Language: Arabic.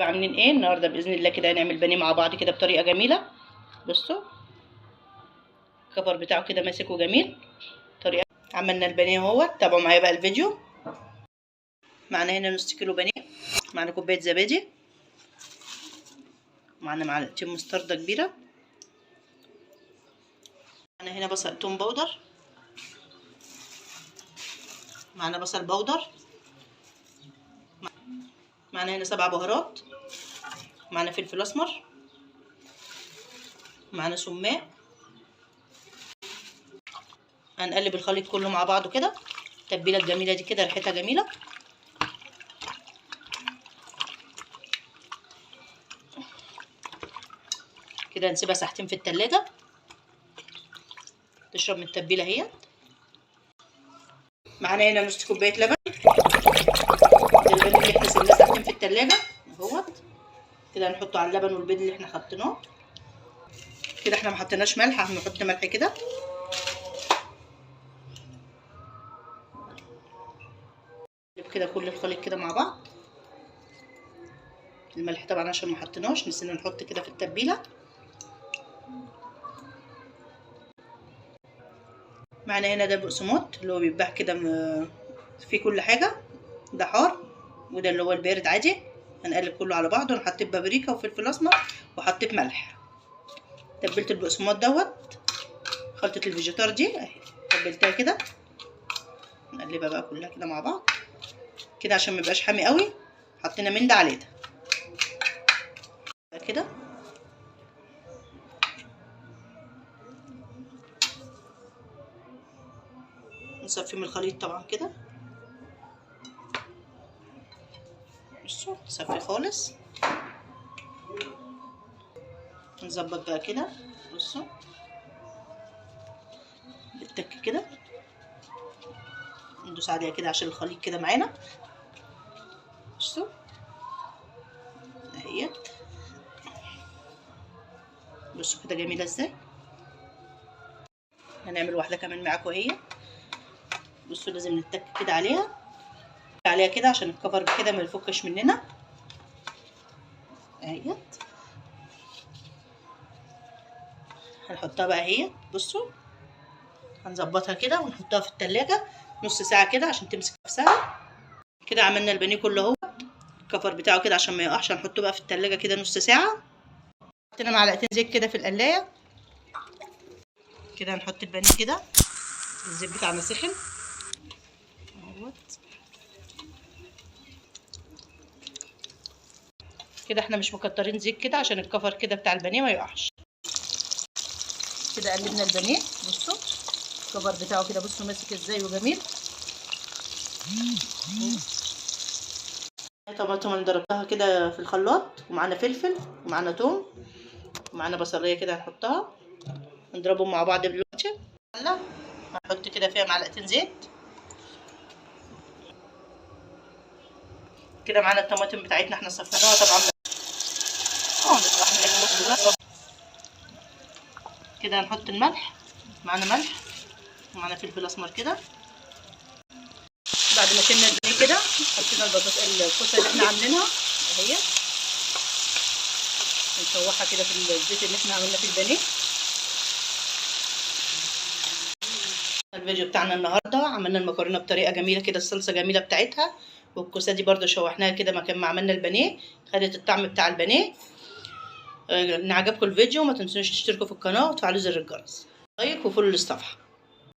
عاملين ايه النهارده؟ باذن الله كده هنعمل بانيه مع بعض كده بطريقه جميله. بصوا الكفر بتاعه كده ماسك وجميل. طريقه عملنا البانيه اهو، تابعوا معايا بقى الفيديو. معانا هنا نص كيلو بانيه، معانا كوبايه زبادي، معانا معلقتين مستردة كبيره، معانا هنا بصل توم بودر، معانا بصل بودر، معانا هنا 7 بهارات، معانا فلفل اسمر، معانا سماق. هنقلب الخليط كله مع بعضه كده. التتبيله الجميله دي كده ريحتها جميله. كده نسيبها ساعتين في التلاجة تشرب من التتبيله اهي. معانا هنا نص كوبايه لبن. اللبن اللي احنا سيبناه ساعتين في التلاجة اهوت كده هنحطه على اللبن والبيض اللي احنا حطيناه. كده احنا ما حطيناش ملح، هنحط ملح كده. كده كل الخليط كده مع بعض. الملح طبعا عشان ما حطيناش، نسينا نحط كده في التتبيله. معانا هنا ده بقسماط اللي هو بيتباع كده فيه كل حاجه، ده حار وده اللي هو البارد عادي. هنقلب كله على بعضه. انا حطيت بابريكا وفلفل اسمر وحطيت ملح. تبلت البقسماط دوت، خلطه الفيجيتار دي اهي تبلتها كده. نقلبها بقى كلها كده مع بعض كده عشان ما يبقاش حامي قوي. حطينا من ده على ده كده. نصفي من الخليط طبعا كده. بصوا نصفي خالص. نظبط بقى كده. بصوا بالتك كده ندوس عليها كده عشان الخليط كده معانا. بصوا اهيت. بصوا كده جميله ازاي. هنعمل واحده كمان معاكم اهي. بصوا لازم نتك كده عليها كده عشان الكفر كده ما يفكش مننا اهيت. هنحطها بقى اهي. بصوا هنظبطها كده ونحطها في التلاجة نص ساعه كده عشان تمسك نفسها. كده عملنا البانيه كله اهو. الكفر بتاعه كده عشان ما يقعش هنحطه بقى في التلاجة كده نص ساعه. حطينا معلقتين زيت كده في القلايه كده. هنحط البانيه كده. الزيت بتاعنا سخن اهوت كده. احنا مش مكترين زيت كده عشان الكفر كده بتاع البانيه ما يقعش. كده قلبنا البانيه. بصوا الكفر بتاعه كده بصوا ماسك ازاي وجميل. طماطم اللي ضربتها كده في الخلاط، ومعانا فلفل ومعانا توم ومعانا بصليه كده هنحطها نضربهم مع بعض دلوقتي. هنحط كده فيها معلقتين زيت كده. معانا الطماطم بتاعتنا احنا صفيناها طبعا كده. هنحط الملح، معانا ملح ومعانا فلفل اسمر كده. بعد ما شلنا البانيه كده حطينا الكوسه اللي احنا عاملينها اهي. نشوحها كده في الزيت اللي احنا عملنا في البانيه. الفيديو بتاعنا النهارده عملنا المكرونه بطريقه جميله كده، الصلصه جميله بتاعتها، والكوسه دي برده شوحناها كده مكان ما عملنا البانيه، خدت الطعم بتاع البانيه. ان عجبكم الفيديو ما تنسوش تشتركوا في القناه وتفعلوا زر الجرس، لايك وفولو للصفحه.